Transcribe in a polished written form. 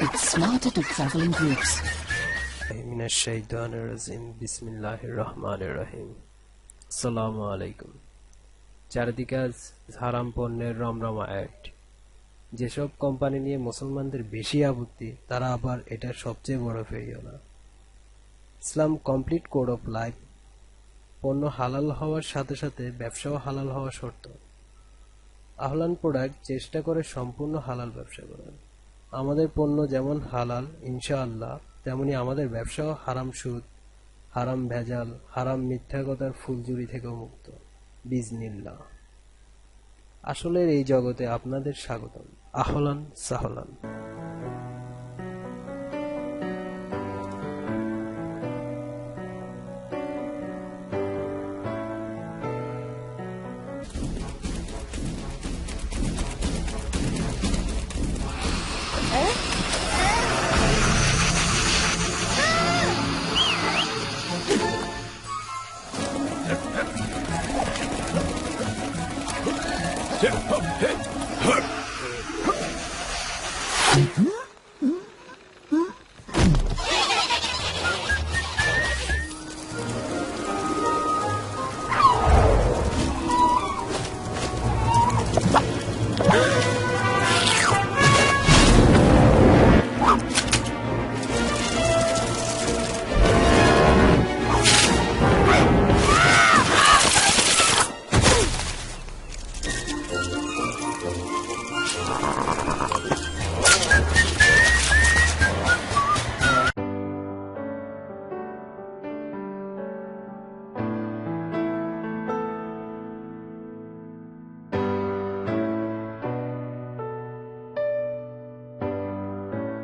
It's smarter to travel in groups. বিসমিল্লাহির রহমানির রহিম। আসসালামু আলাইকুম। চারিদিকে আজ হারাম পণ্যের রমরমাট। যেসব কোম্পানি নিয়ে মুসলমানদের বেশি আপত্তি, তারা আবার এটার সবচেয়ে বড় ফেরিওয়ালা। ইসলাম কমপ্লিট কোড অফ লাইফ। পণ্য হালাল হওয়ার সাথে সাথে ব্যবসাও হালাল হওয়া শর্ত। আহলান প্রোডাক্ট চেষ্টা করে সম্পূর্ণ হালাল ব্যবসা করার। আমাদের পণ্য যেমন হালাল ইনশাআল্লাহ, তেমনি আমাদের ব্যবসাও হারাম সুদ, হারাম ভেজাল, হারাম মিথ্যা কথার ফুলঝুরি থেকেও মুক্ত বিজনিল্লাহ। আসলে এই জগতে আপনাদের স্বাগতম। আহলান সাহলান।